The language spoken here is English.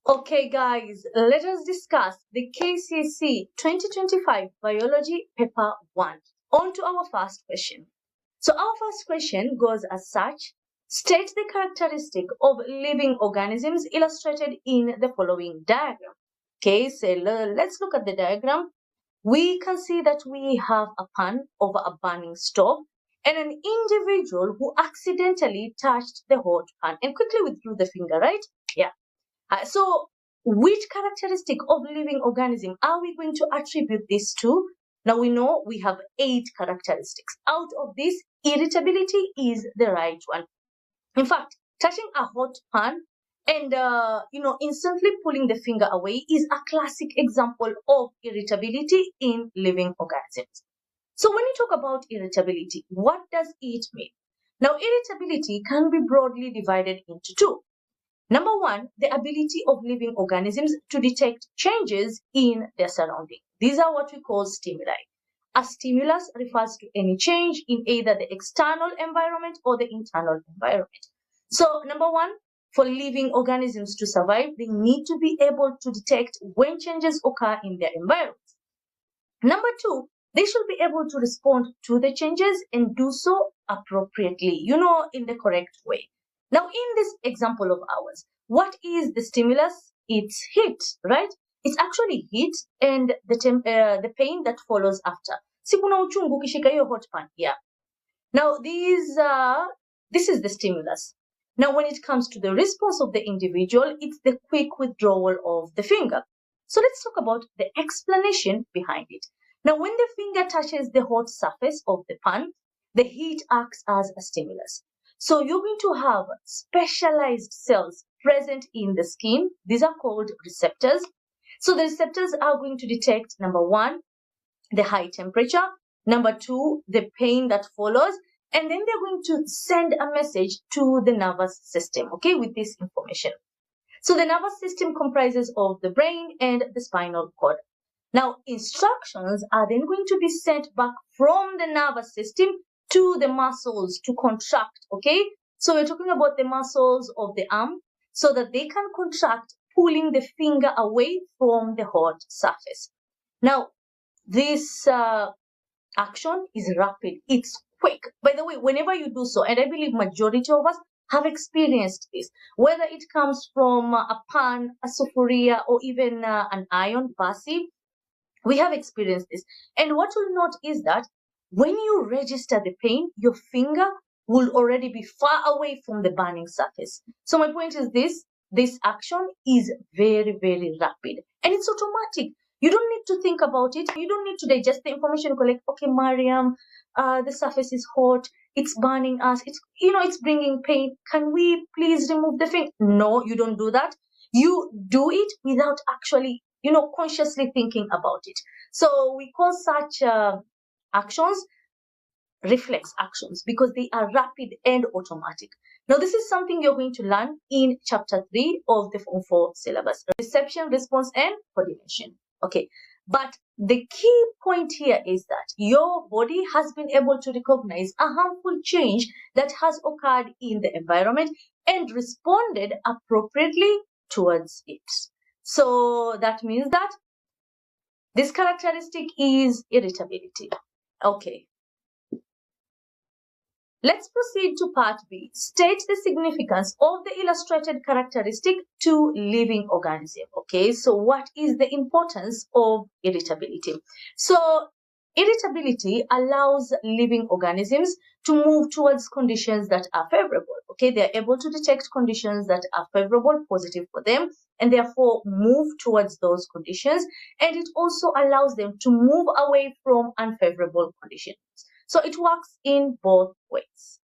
Okay, guys, let us discuss the KCSE 2025 Biology Paper 1. On to our first question. So our first question goes as such. State the characteristic of living organisms illustrated in the following diagram. Okay, so let's look at the diagram. We can see that we have a pan over a burning stove and an individual who accidentally touched the hot pan and quickly withdrew the finger, right? Yeah. So which characteristic of living organism are we going to attribute this to? Now we know we have 8 characteristics. Out of this, irritability is the right one. In fact, touching a hot pan and instantly pulling the finger away is a classic example of irritability in living organisms. So when you talk about irritability, what does it mean? Now, irritability can be broadly divided into 2. Number 1, the ability of living organisms to detect changes in their surrounding. These are what we call stimuli. A stimulus refers to any change in either the external environment or the internal environment. So, number 1, for living organisms to survive, they need to be able to detect when changes occur in their environment. Number 2, they should be able to respond to the changes and do so appropriately, in the correct way. Now, in this example of ours, what is the stimulus? It's heat, right? It's actually heat and the pain that follows after. Si kuna uchungu ukishika hiyo hot pan. Yeah. Now, this is the stimulus. Now, when it comes to the response of the individual, it's the quick withdrawal of the finger. So let's talk about the explanation behind it. Now, when the finger touches the hot surface of the pan, the heat acts as a stimulus. So you're going to have specialized cells present in the skin. These are called receptors. So the receptors are going to detect, number 1, the high temperature, number 2, the pain that follows, and then they're going to send a message to the nervous system, okay, with this information. So the nervous system comprises of the brain and the spinal cord. Now, instructions are then going to be sent back from the nervous system to the muscles to contract, okay? So we're talking about the muscles of the arm so that they can contract, pulling the finger away from the hot surface. Now, this action is rapid. It's quick. By the way, whenever you do so, and I believe majority of us have experienced this, whether it comes from a pan, a sufuria, or even an iron basi, we have experienced this. And what you'll note is that when you register the pain, your finger will already be far away from the burning surface. So my point is this action is very, very rapid and it's automatic. You don't need to think about it. You don't need to digest the information. Go like, okay, Mariam, the surface is hot. It's burning us. It's bringing pain. Can we please remove the thing? No, you don't do that. You do it without actually, consciously thinking about it. So we call such actions reflex actions because they are rapid and automatic. Now, this is something you're going to learn in chapter 3 of the Form 4 syllabus. Reception, response, and coordination. Okay. But the key point here is that your body has been able to recognize a harmful change that has occurred in the environment and responded appropriately towards it. So that means that this characteristic is irritability. Okay. Let's proceed to part B. State the significance of the illustrated characteristic to living organism. Okay, so what is the importance of irritability? So irritability allows living organisms to move towards conditions that are favorable. Okay, they're able to detect conditions that are favorable, positive for them, and therefore move towards those conditions. And it also allows them to move away from unfavorable conditions. So it works in both ways.